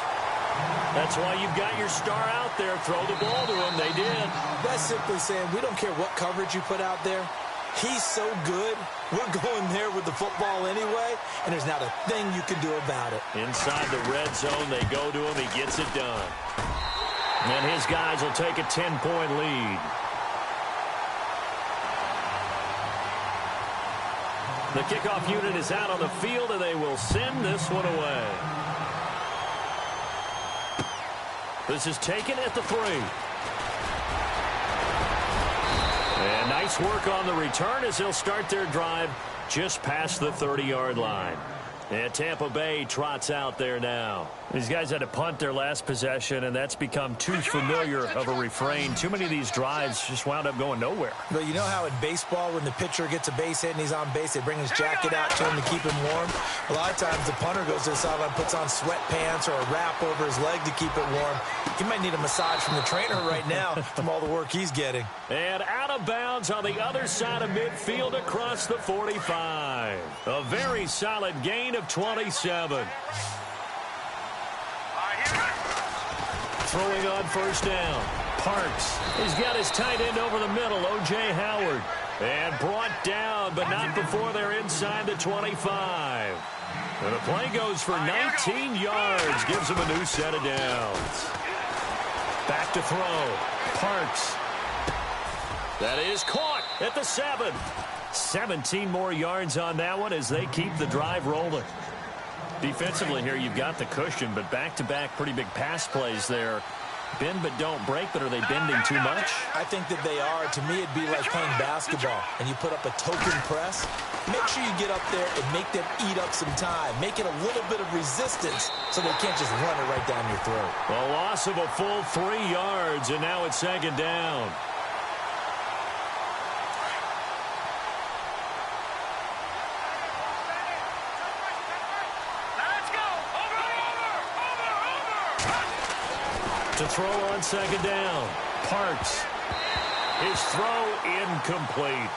Speaker 2: That's why you've got your star out there. Throw the ball to him. They did.
Speaker 4: That's simply saying we don't care what coverage you put out there. He's so good. We're going there with the football anyway, and there's not a thing you can do about it.
Speaker 2: Inside the red zone, they go to him. He gets it done. And his guys will take a 10-point lead. The kickoff unit is out on the field, and they will send this one away. This is taken at the 3. And nice work on the return as they'll start their drive just past the 30-yard line. And Tampa Bay trots out there now. These guys had to punt their last possession, and that's become too familiar of a refrain. Too many of these drives just wound up going nowhere.
Speaker 4: But you know how in baseball, when the pitcher gets a base hit and he's on base, they bring his jacket out to him to keep him warm? A lot of times the punter goes to the sideline, puts on sweatpants or a wrap over his leg to keep it warm. He might need a massage from the trainer right now from all the work he's getting.
Speaker 2: And out of bounds on the other side of midfield across the 45. A very solid gain of 27. Throwing on first down. Parks. He's got his tight end over the middle, O.J. Howard. And brought down, but not before they're inside the 25. And the play goes for 19 yards. Gives him a new set of downs. Back to throw. Parks. That is caught at the 7. 17 more yards on that one as they keep the drive rolling. Defensively here, you've got the cushion, but back-to-back pretty big pass plays there. Bend but don't break, but are they bending too much?
Speaker 4: I think that they are. To me, it'd be like playing basketball, and you put up a token press. Make sure you get up there and make them eat up some time. Make it a little bit of resistance so they can't just run it right down your throat.
Speaker 2: A loss of a full 3 yards, and now it's second down. To throw on second down. Parks. His throw incomplete.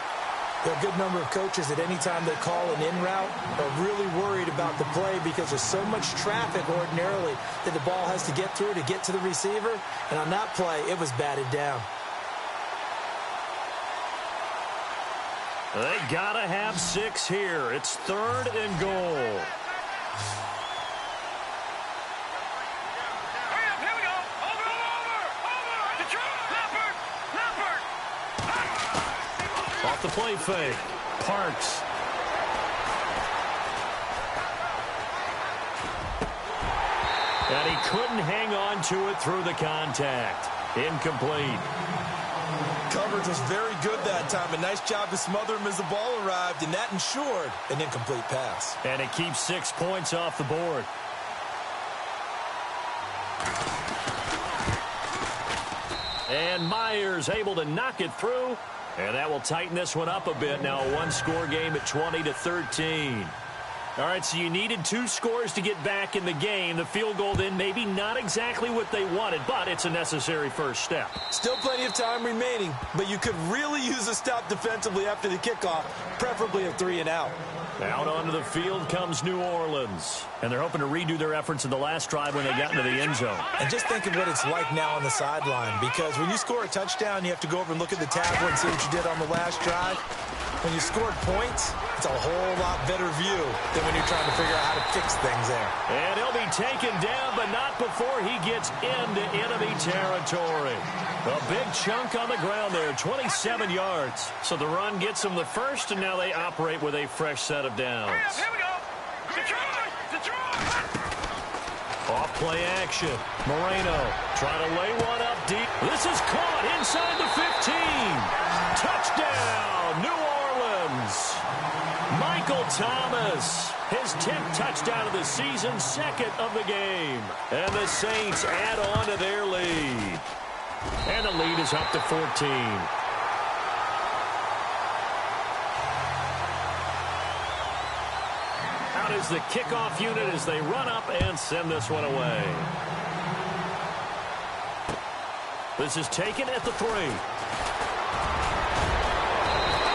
Speaker 4: There are a good number of coaches at any time they call an in route are really worried about the play because there's so much traffic ordinarily that the ball has to get through to get to the receiver. And on that play, it was batted down.
Speaker 2: They gotta have 6 here. It's 3rd and goal. Off the play fake. Parks. And he couldn't hang on to it through the contact. Incomplete.
Speaker 4: Coverage was very good that time. A nice job to smother him as the ball arrived, and that ensured an incomplete pass.
Speaker 2: And it keeps 6 points off the board. And Myers able to knock it through. And that will tighten this one up a bit. Now a one-score game at 20-13. All right, so you needed 2 scores to get back in the game. The field goal then maybe not exactly what they wanted, but it's a necessary first step.
Speaker 4: Still plenty of time remaining, but you could really use a stop defensively after the kickoff, preferably a 3 and out.
Speaker 2: Out onto the field comes New Orleans. And they're hoping to redo their efforts in the last drive when they got into the end zone.
Speaker 3: And just think of what it's like now on the sideline, because when you score a touchdown, you have to go over and look at the tablet and see what you did on the last drive. When you scored points, it's a whole lot better view than when you're trying to figure out how to fix things there.
Speaker 2: And he'll be taken down, but not before he gets into enemy territory. A big chunk on the ground there, 27 yards. So the run gets them the first, and now they operate with a fresh set of downs.
Speaker 5: Here we go.
Speaker 2: Off play action. Moreno trying to lay one up deep. This is caught inside the 15. Touchdown, New Orleans. Michael Thomas, his 10th touchdown of the season, 2nd of the game. And the Saints add on to their lead. And the lead is up to 14. Out is the kickoff unit as they run up and send this one away. This is taken at the 3.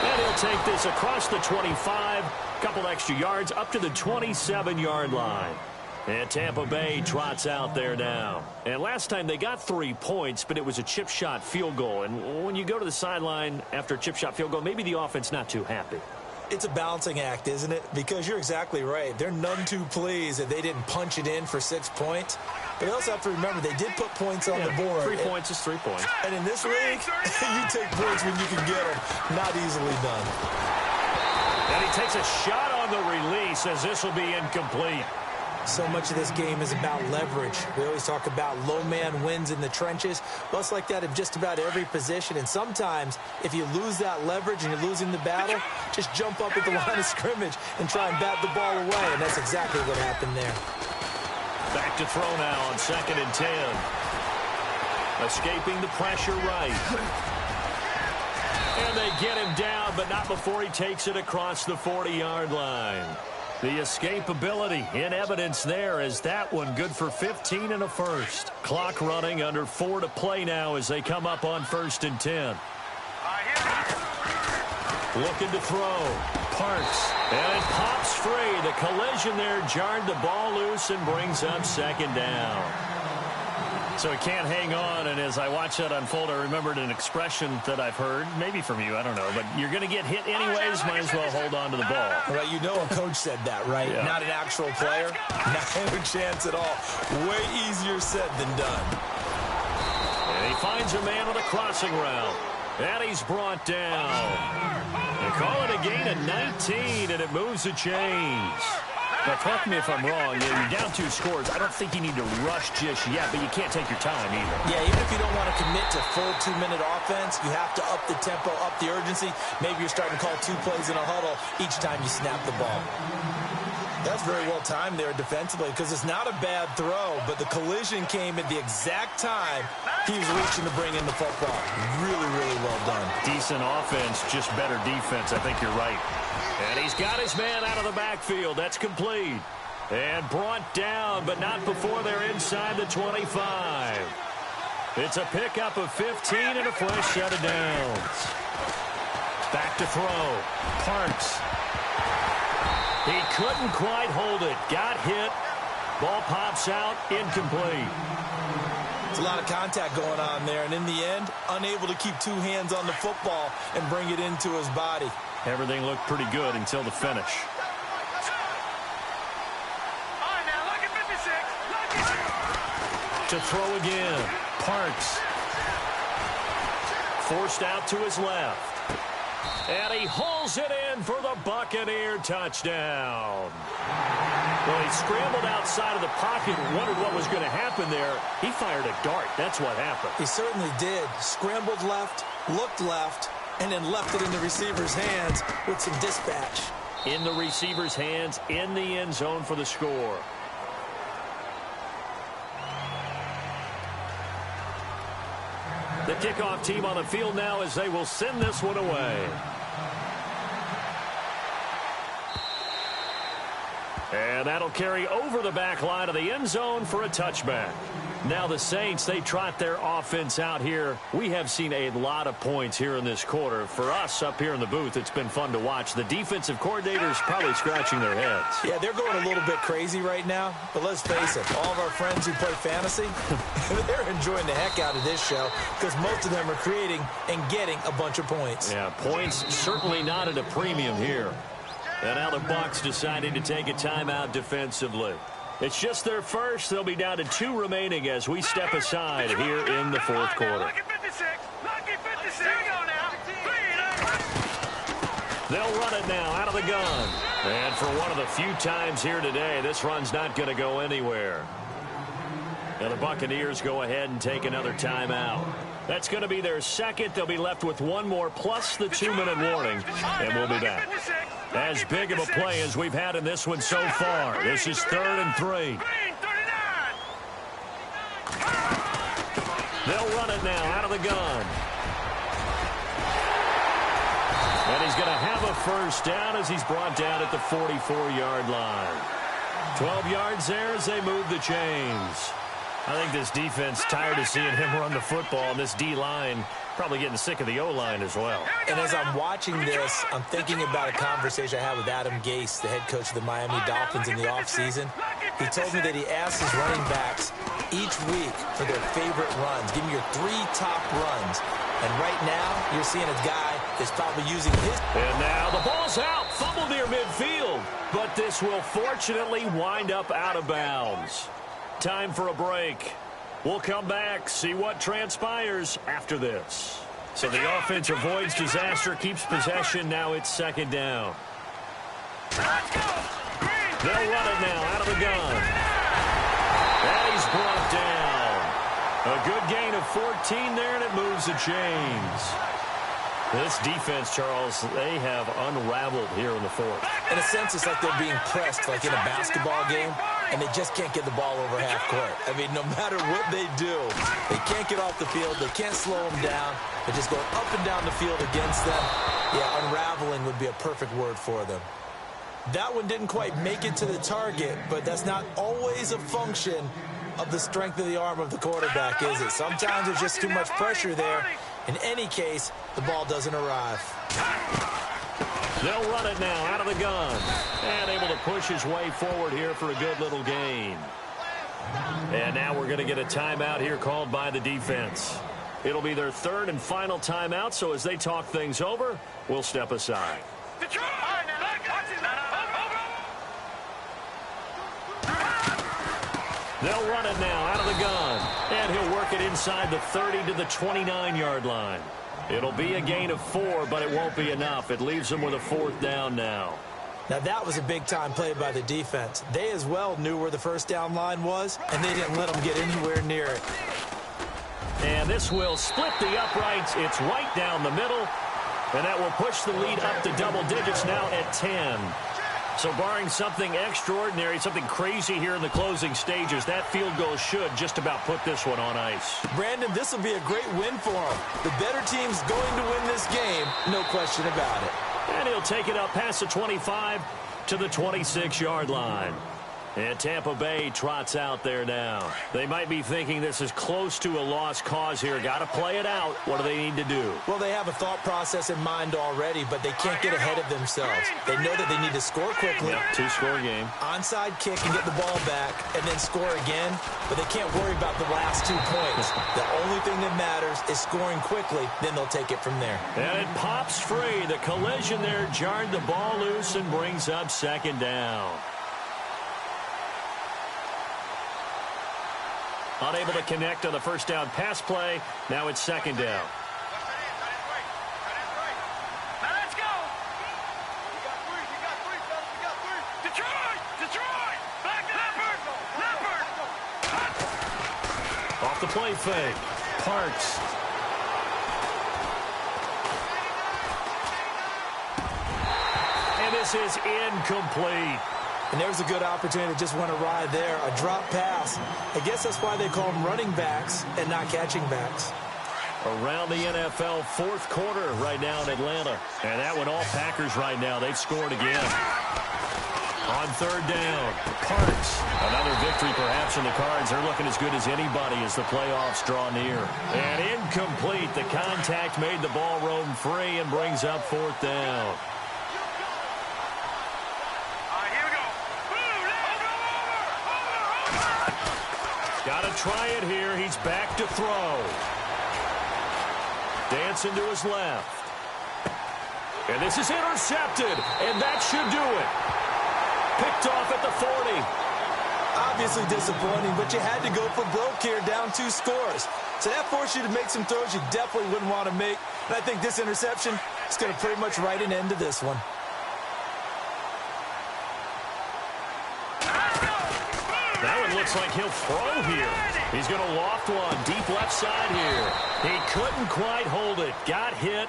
Speaker 2: And he'll take this across the 25. Couple extra yards up to the 27-yard line. And Tampa Bay trots out there now. And last time they got 3 points, but it was a chip shot field goal. And when you go to the sideline after a chip shot field goal, maybe the offense not too happy.
Speaker 3: It's a balancing act, isn't it? Because you're exactly right. They're none too pleased that they didn't punch it in for 6 points. But you also have to remember they did put points on the board.
Speaker 2: 3 points is 3 points.
Speaker 3: And in this league, you take points when you can get them. Not easily done.
Speaker 2: And he takes a shot on the release as this will be incomplete.
Speaker 3: So much of this game is about leverage. We always talk about low man wins in the trenches. Well, it's like that in just about every position. And sometimes, if you lose that leverage and you're losing the battle, just jump up at the line of scrimmage and try and bat the ball away. And that's exactly what happened there.
Speaker 2: Back to throw now on 2nd and 10. Escaping the pressure right. And they get him down, but not before he takes it across the 40-yard line. The escapability in evidence there as that one good for 15 and a first. Clock running under 4 to play now as they come up on 1st and 10. Looking to throw. Parks. And it pops free. The collision there jarred the ball loose and brings up 2nd down. So he can't hang on, and as I watch that unfold, I remembered an expression that I've heard, maybe from you, I don't know, but you're going to get hit anyways, might as well hold on to the ball.
Speaker 3: Well, you know a coach said that, right?
Speaker 2: Yeah.
Speaker 3: Not an actual player. No chance at all. Way easier said than done.
Speaker 2: And he finds a man with a crossing route. And he's brought down. They call it a gain of 19, and it moves the chains. Now, correct me if I'm wrong. You're down 2 scores. I don't think you need to rush just yet, but you can't take your time either.
Speaker 3: Yeah, even if you don't want to commit to full 2-minute offense, you have to up the tempo, up the urgency. Maybe you're starting to call 2 plays in a huddle each time you snap the ball. That's very well timed there defensively because it's not a bad throw, but the collision came at the exact time he was reaching to bring in the football. Really, really well done.
Speaker 2: Decent offense, just better defense. I think you're right. And he's got his man out of the backfield. That's complete. And brought down, but not before they're inside the 25. It's a pickup of 15 and a fresh set of downs. Back to throw. Parks. He couldn't quite hold it. Got hit. Ball pops out. Incomplete.
Speaker 3: It's a lot of contact going on there, and in the end, unable to keep 2 hands on the football and bring it into his body.
Speaker 2: Everything looked pretty good until the finish.
Speaker 5: All right, now, look at 56.
Speaker 2: To throw again. Parks. Forced out to his left. And he hauls it in for the Buccaneer touchdown. Well, he scrambled outside of the pocket and wondered what was going to happen there. He fired a dart. That's what happened.
Speaker 3: He certainly did. Scrambled left, looked left, and then left it in the receiver's hands with some dispatch.
Speaker 2: In the receiver's hands, in the end zone for the score. The kickoff team on the field now as they will send this one away. And that'll carry over the back line of the end zone for a touchback. Now the Saints, they trot their offense out here. We have seen a lot of points here in this quarter. For us up here in the booth, it's been fun to watch. The defensive coordinators probably scratching their heads.
Speaker 3: Yeah, they're going a little bit crazy right now. But let's face it, all of our friends who play fantasy, they're enjoying the heck out of this show because most of them are creating and getting a bunch of points.
Speaker 2: Yeah, points certainly not at a premium here. And now the Bucs deciding to take a timeout defensively. It's just their first. They'll be down to 2 remaining as we step aside here in the fourth quarter. They'll run it now out of the gun. And for one of the few times here today, this run's not going to go anywhere. Now the Buccaneers go ahead and take another timeout. That's going to be their second. They'll be left with one more plus the 2-minute warning, and we'll be back. As big of a play as we've had in this one so far. This is 3rd and 3. They'll run it now out of the gun. And he's going to have a first down as he's brought down at the 44-yard line. 12 yards there as they move the chains. I think this defense tired of seeing him run the football, and this D-line probably getting sick of the O-line as well.
Speaker 3: And as I'm watching this, I'm thinking about a conversation I had with Adam Gase, the head coach of the Miami Dolphins in the offseason. He told me that he asked his running backs each week for their favorite runs. Give me your 3 top runs. And right now, you're seeing a guy that's probably using his...
Speaker 2: And now the ball's out. Fumble near midfield. But this will fortunately wind up out of bounds. Time for a break. We'll come back, see what transpires after this. So the offense avoids disaster, keeps possession. Now it's 2nd down. They'll run it now out of the gun. And he's brought down. A good gain of 14 there, and it moves the chains. This defense, Charles, they have unraveled here in the fourth.
Speaker 3: In a sense, it's like they're being pressed like in a basketball game, and they just can't get the ball over half court. I mean, no matter what they do, they can't get off the field. They can't slow them down. They're just going up and down the field against them. Yeah, unraveling would be a perfect word for them. That one didn't quite make it to the target, but that's not always a function of the strength of the arm of the quarterback, is it? Sometimes there's just too much pressure there. In any case, the ball doesn't arrive.
Speaker 2: They'll run it now out of the gun. And able to push his way forward here for a good little gain. And now we're going to get a timeout here called by the defense. It'll be their 3rd and final timeout, so as they talk things over, we'll step aside. They'll run it now out of the gun. And he'll work it inside the 30 to the 29-yard line. It'll be a gain of 4, but it won't be enough. It leaves them with a 4th down now.
Speaker 3: Now, that was a big-time play by the defense. They as well knew where the first down line was, and they didn't let them get anywhere near it.
Speaker 2: And this will split the uprights. It's right down the middle. And that will push the lead up to double digits now at 10. So barring something extraordinary, something crazy here in the closing stages, that field goal should just about put this one on ice.
Speaker 3: Brandon, this will be a great win for them. The better team's going to win this game, no question about it.
Speaker 2: And he'll take it up past the 25 to the 26-yard line. And Tampa Bay trots out there now. They might be thinking this is close to a lost cause here. Got to play it out. What do they need to do?
Speaker 3: Well, they have a thought process in mind already, but they can't get ahead of themselves. They know that they need to score quickly.
Speaker 2: Yep, 2-score game.
Speaker 3: Onside kick and get the ball back and then score again, but they can't worry about the last 2 points. The only thing that matters is scoring quickly, then they'll take it from there.
Speaker 2: And it pops free. The collision there jarred the ball loose and brings up 2nd down. Unable to connect on the first down pass play. Now it's 2nd down.
Speaker 5: Now let's go. You got 3. You got 3, fellas. You got 3. Detroit. Back to Leopard.
Speaker 2: Off the play fake. Parks. And this is incomplete.
Speaker 3: And there's a good opportunity to just went awry there. A drop pass. I guess that's why they call them running backs and not catching backs.
Speaker 2: Around the NFL, 4th quarter right now in Atlanta. And that one all Packers right now. They've scored again. On third down, Parks. Another victory perhaps in the cards. They're looking as good as anybody as the playoffs draw near. And incomplete. The contact made the ball roam free and brings up fourth down.
Speaker 5: Here we go.
Speaker 2: Got to try it here. He's back to throw. Dancing to his left. And this is intercepted. And that should do it. Picked off at the 40.
Speaker 4: Obviously disappointing, but you had to go for broke here, down 2 scores. So that forced you to make some throws you definitely wouldn't want to make. And I think this interception is going to pretty much write an end to this one.
Speaker 2: That one looks like he'll throw here. He's going to loft one deep left side here. He couldn't quite hold it. Got hit.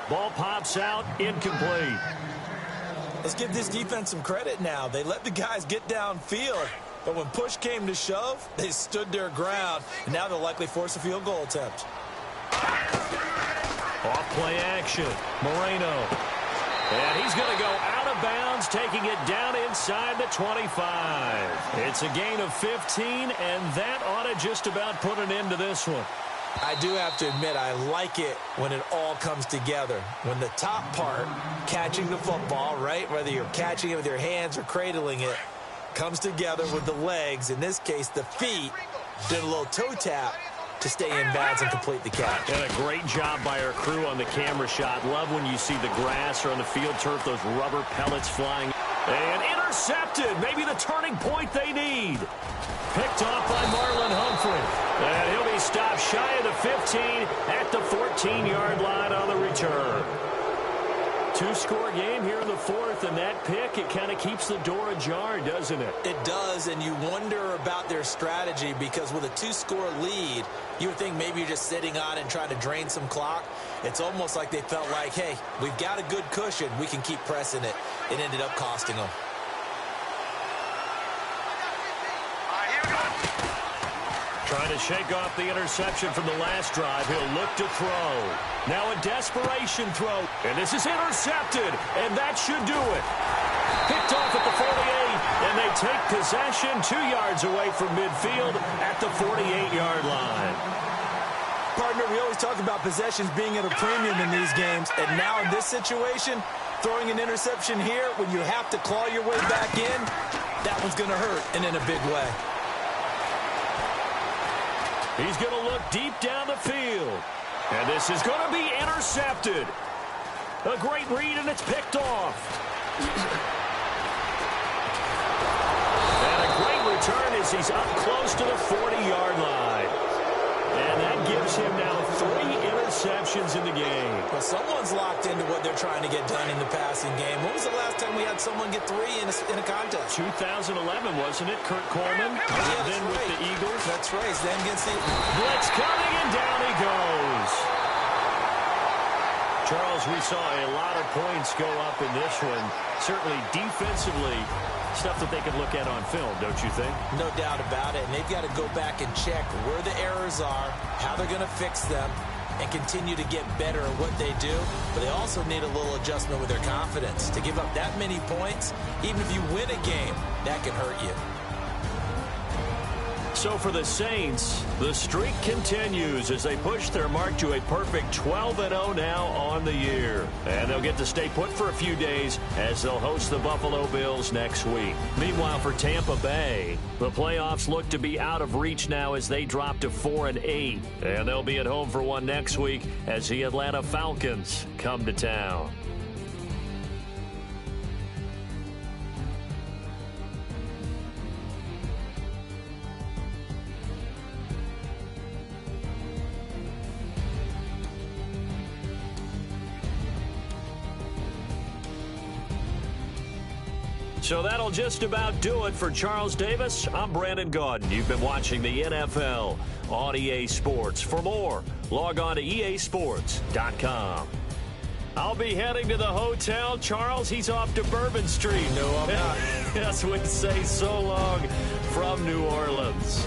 Speaker 2: Ball pops out. Incomplete.
Speaker 4: Let's give this defense some credit now. They let the guys get downfield, but when push came to shove, they stood their ground, and now they'll likely force a field goal attempt.
Speaker 2: Off play action. Moreno. And he's going to go out of bounds, taking it down inside the 25. It's a gain of 15, and that ought to just about put an end to this one.
Speaker 4: I do have to admit, I like it when it all comes together. When the top part, catching the football, right, whether you're catching it with your hands or cradling it, comes together with the legs, in this case the feet, did a little toe tap to stay in bounds and complete the catch.
Speaker 2: And a great job by our crew on the camera shot. Love when you see the grass or on the field turf, those rubber pellets flying. And intercepted, maybe the turning point they need. Picked off by Marlon Humphrey. And he'll be stopped shy of the 15 at the 14-yard line on the return. 2-score game here in the fourth, and that pick, it kind of keeps the door ajar, doesn't it?
Speaker 4: It does, and you wonder about their strategy because with a 2-score lead, you would think maybe you're just sitting on it and trying to drain some clock. It's almost like they felt like, hey, we've got a good cushion. We can keep pressing it. It ended up costing them.
Speaker 2: Trying to shake off the interception from the last drive. He'll look to throw. Now a desperation throw. And this is intercepted. And that should do it. Picked off at the 48. And they take possession 2 yards away from midfield at the 48-yard line.
Speaker 4: Partner, we always talk about possessions being at a premium in these games. And now in this situation, throwing an interception here when you have to claw your way back in, that one's going to hurt and in a big way.
Speaker 2: He's going to look deep down the field. And this is going to be intercepted. A great read, and it's picked off. And a great return as he's up close to the 40-yard line. And that gives him now 3 interceptions in the game.
Speaker 4: Well, someone's locked into what they're trying to get done in the passing game. When was the last time we had someone get 3 in a contest?
Speaker 2: 2011, wasn't it? Kurt Coleman.
Speaker 4: Yeah,
Speaker 2: then
Speaker 4: right.
Speaker 2: With the Eagles.
Speaker 4: That's right. Then against the
Speaker 2: blitz coming, and down he goes. Charles, we saw a lot of points go up in this one. Certainly defensively, stuff that they can look at on film, don't you think?
Speaker 4: No doubt about it. And they've got to go back and check where the errors are, how they're going to fix them, and continue to get better at what they do. But they also need a little adjustment with their confidence. To give up that many points, even if you win a game, that can hurt you.
Speaker 2: So for the Saints, the streak continues as they push their mark to a perfect 12-0 now on the year. And they'll get to stay put for a few days as they'll host the Buffalo Bills next week. Meanwhile, for Tampa Bay, the playoffs look to be out of reach now as they drop to 4-8. And they'll be at home for one next week as the Atlanta Falcons come to town. So that'll just about do it for Charles Davis. I'm Brandon Gaudin. You've been watching the NFL on EA Sports. For more, log on to easports.com. I'll be heading to the hotel. Charles, he's off to Bourbon Street.
Speaker 4: No, I'm not.
Speaker 2: Yes, we say so long from New Orleans.